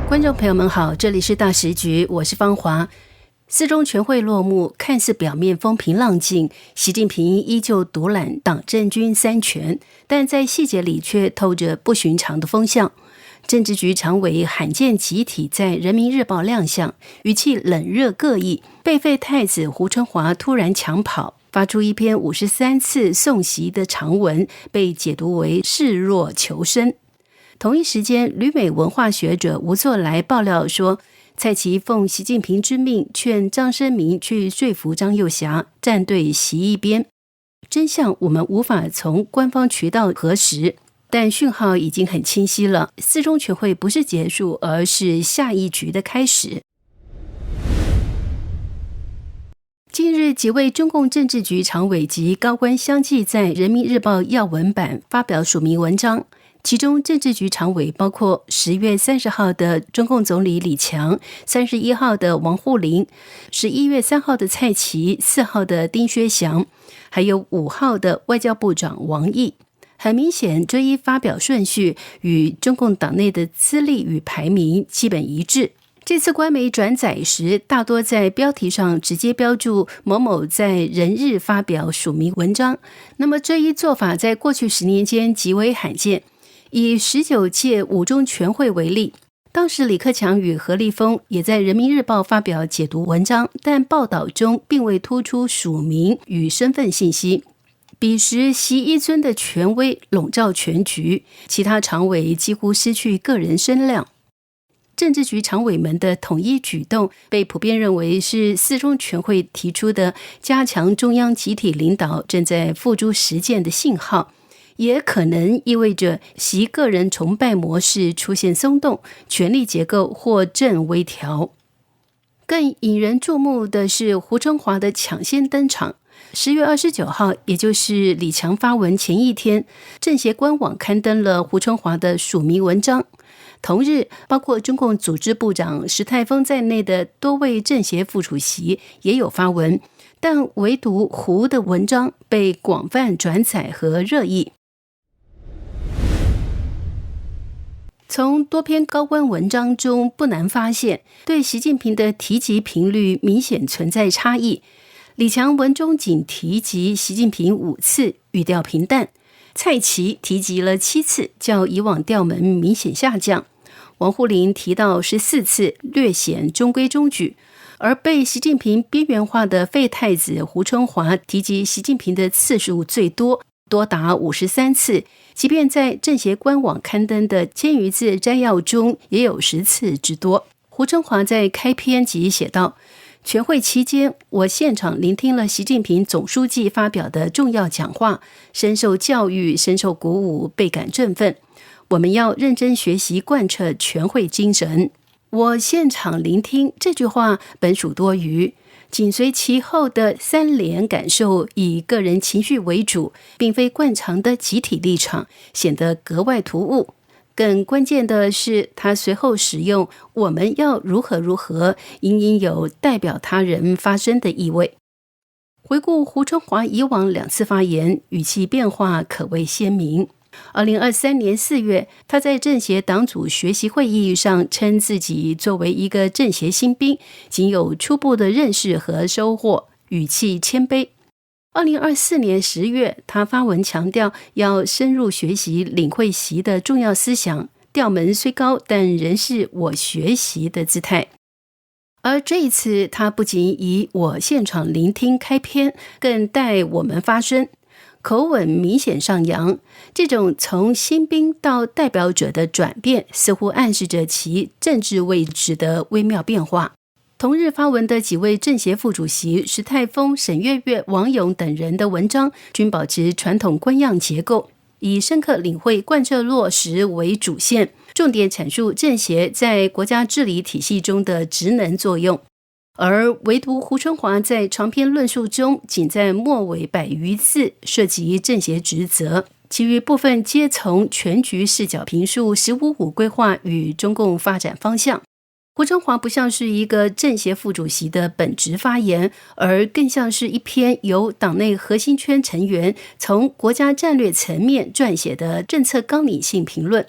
观众朋友们好，这里是大时局，我是芳华。四中全会落幕，看似表面风平浪静，习近平依旧独揽党政军三权，但在细节里却透着不寻常的风向。政治局常委罕见集体在人民日报亮相，语气冷热各异。被废太子胡春华突然抢跑，发出一篇53次送习的长文，被解读为示弱求生。同一时间，旅美文化学者吴作来爆料说，蔡奇奉习近平之命劝张生明去说服张又侠站队习一边。真相我们无法从官方渠道核实，但讯号已经很清晰了，四中全会不是结束，而是下一局的开始。近日，几位中共政治局常委及高官相继在人民日报要闻版发表署名文章，其中政治局常委包括10月30号的中共总理李强、31号的王沪宁、11月3号的蔡奇、4号的丁薛祥，还有5号的外交部长王毅。很明显，这一发表顺序与中共党内的资历与排名基本一致。这次官媒转载时，大多在标题上直接标注某某在人日发表署名文章。那么这一做法在过去10年间极为罕见。以19届五中全会为例，当时李克强与何立峰也在人民日报发表解读文章，但报道中并未突出署名与身份信息。彼时习一尊的权威笼罩全局，其他常委几乎失去个人声量。政治局常委们的统一举动被普遍认为是四中全会提出的加强中央集体领导正在付诸实践的信号，也可能意味着习个人崇拜模式出现松动，权力结构或正微调。更引人注目的是胡春华的抢先登场。10月29号，也就是李强发文前一天，政协官网刊登了胡春华的署名文章。同日，包括中共组织部长石泰峰在内的多位政协副主席也有发文，但唯独胡的文章被广泛转载和热议。从多篇高官文章中不难发现，对习近平的提及频率明显存在差异。李强文中仅提及习近平5次，语调平淡；蔡奇提及了7次，较以往调门明显下降；王沪宁提到14次，略显中规中矩。而被习近平边缘化的废太子胡春华提及习近平的次数最多，多达53次，即便在政协官网刊登的千余字摘要中也有10次之多。胡春华在开篇即写道，全会期间，我现场聆听了习近平总书记发表的重要讲话，深受教育，深受鼓舞，倍感振奋。我们要认真学习贯彻全会精神。我现场聆听这句话本属多余，紧随其后的3联感受以个人情绪为主，并非惯常的集体立场，显得格外突兀。更关键的是，他随后使用我们要如何如何，隐隐有代表他人发声的意味。回顾胡春华以往2次发言，语气变化可谓鲜明。2023年4月，他在政协党组学习会议上称自己作为一个政协新兵，仅有初步的认识和收获，语气谦卑。2024年10月，他发文强调要深入学习领会习的重要思想，调门虽高，但仍是我学习的姿态。而这一次，他不仅以我现场聆听开篇，更带我们发声，口吻明显上扬。这种从新兵到代表者的转变，似乎暗示着其政治位置的微妙变化。同日发文的几位政协副主席石泰峰、沈月月、王勇等人的文章均保持传统官样结构，以深刻领会贯彻落实为主线，重点阐述政协在国家治理体系中的职能作用。而唯独胡春华在长篇论述中仅在末尾100余字涉及政协职责，其余部分皆从全局视角评述“15+5”规划与中共发展方向。胡春华不像是一个政协副主席的本职发言，而更像是一篇由党内核心圈成员从国家战略层面撰写的政策纲领性评论。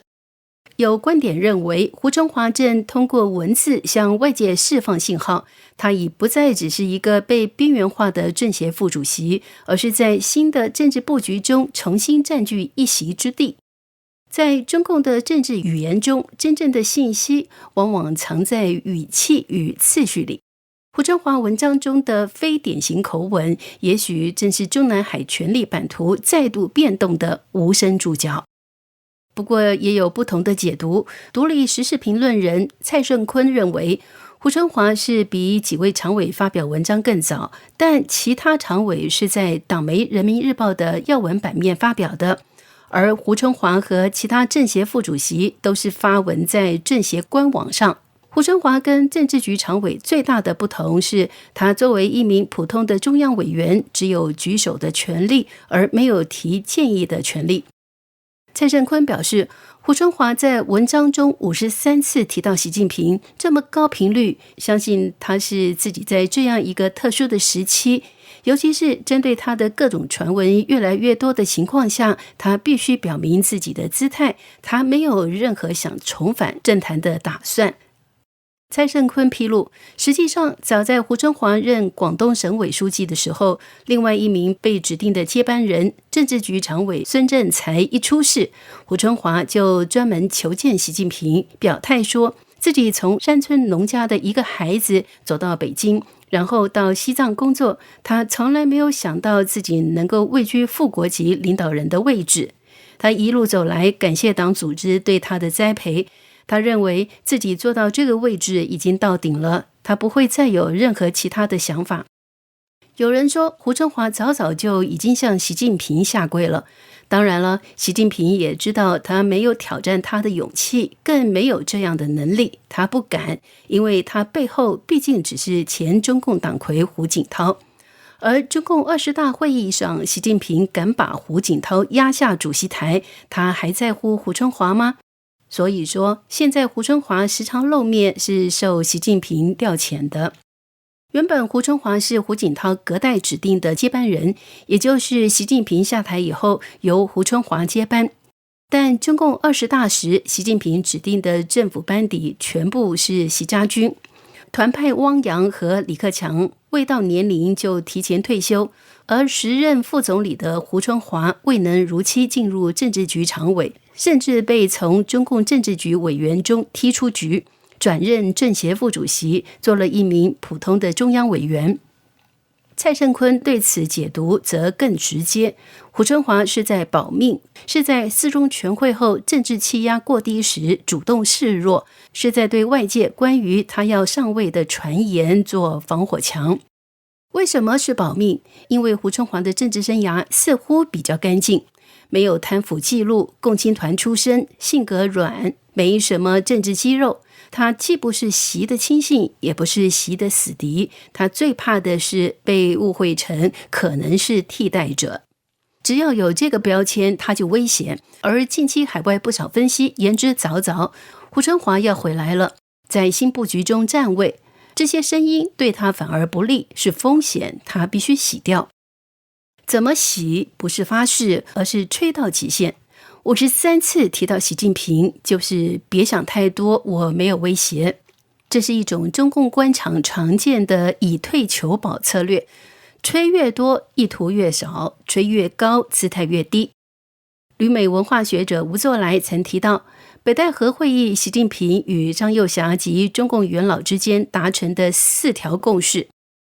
有观点认为，胡春华正通过文字向外界释放信号，他已不再只是一个被边缘化的政协副主席，而是在新的政治布局中重新占据一席之地。在中共的政治语言中，真正的信息往往藏在语气与次序里。胡春华文章中的非典型口吻，也许正是中南海权力版图再度变动的无声注脚。不过也有不同的解读，独立时事评论人蔡胜坤认为，胡春华是比几位常委发表文章更早，但其他常委是在党媒《人民日报》的要闻版面发表的，而胡春华和其他政协副主席都是发文在政协官网上。胡春华跟政治局常委最大的不同是，他作为一名普通的中央委员，只有举手的权利，而没有提建议的权利。蔡胜坤表示，胡春华在文章中53次提到习近平，这么高频率，相信他是自己在这样一个特殊的时期，尤其是针对他的各种传闻越来越多的情况下，他必须表明自己的姿态，他没有任何想重返政坛的打算。蔡胜坤披露，实际上早在胡春华任广东省委书记的时候，另外一名被指定的接班人政治局常委孙政才一出事，胡春华就专门求见习近平，表态说自己从山村农家的一个孩子走到北京，然后到西藏工作，他从来没有想到自己能够位居副国级领导人的位置。他一路走来，感谢党组织对他的栽培，他认为自己做到这个位置已经到顶了，他不会再有任何其他的想法。有人说胡春华早早就已经向习近平下跪了，当然了，习近平也知道他没有挑战他的勇气，更没有这样的能力，他不敢，因为他背后毕竟只是前中共党魁胡锦涛。而中共20大会议上，习近平敢把胡锦涛压下主席台，他还在乎胡春华吗？所以说，现在胡春华时常露面是受习近平调遣的。原本胡春华是胡锦涛隔代指定的接班人，也就是习近平下台以后由胡春华接班。但中共20大时，习近平指定的政府班底全部是习家军，团派汪洋和李克强未到年龄就提前退休，而时任副总理的胡春华未能如期进入政治局常委，甚至被从中共政治局委员中踢出局，转任政协副主席，做了一名普通的中央委员。蔡胜坤对此解读则更直接，胡春华是在保命，是在四中全会后政治气压过低时主动示弱，是在对外界关于他要上位的传言做防火墙。为什么是保命？因为胡春华的政治生涯似乎比较干净，没有贪腐记录，共青团出身，性格软，没什么政治肌肉。他既不是习的亲信，也不是习的死敌，他最怕的是被误会成可能是替代者。只要有这个标签，他就危险。而近期海外不少分析言之凿凿，胡春华要回来了，在新布局中站位，这些声音对他反而不利，是风险，他必须洗掉。怎么洗？不是发誓，而是吹到极限。53次提到习近平，就是别想太多，我没有威胁。这是一种中共官场常见的以退求保策略，吹越多，意图越少，吹越高，姿态越低。旅美文化学者吴作来曾提到，北戴河会议习近平与张又侠及中共元老之间达成的4条共识：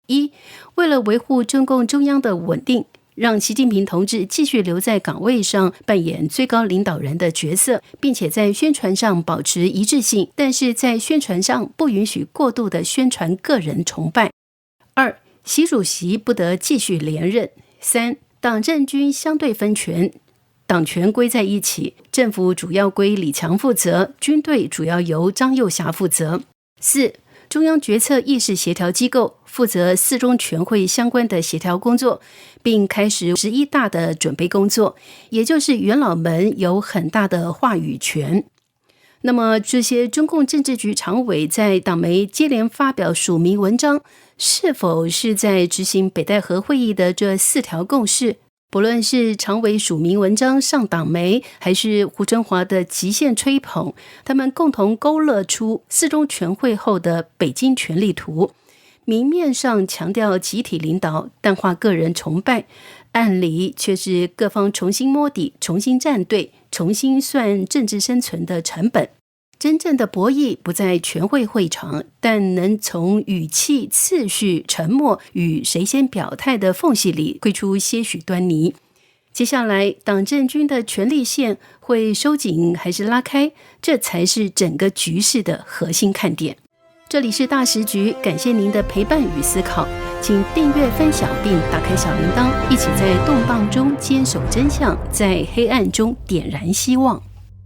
一，为了维护中共中央的稳定，让习近平同志继续留在岗位上扮演最高领导人的角色，并且在宣传上保持一致性，但是在宣传上不允许过度的宣传个人崇拜。2，习主席不得继续连任。3，党政军相对分权，党权归在一起，政府主要归李强负责，军队主要由张又侠负责。4，中央决策议事协调机构负责四中全会相关的协调工作，并开始11大的准备工作，也就是元老们有很大的话语权。那么这些中共政治局常委在党媒接连发表署名文章，是否是在执行北戴河会议的这4条共识？不论是常委署名文章上党媒，还是胡春华的极限吹捧，他们共同勾勒出四中全会后的北京权力图。明面上强调集体领导，淡化个人崇拜，暗里却是各方重新摸底，重新站队，重新算政治生存的成本。真正的博弈不在全会会场，但能从语气、次序、沉默与谁先表态的缝隙里窥出些许端倪。接下来，党政军的权力线会收紧还是拉开，这才是整个局势的核心看点。这里是大时局，感谢您的陪伴与思考，请订阅、分享并打开小铃铛，一起在动荡中坚守真相，在黑暗中点燃希望。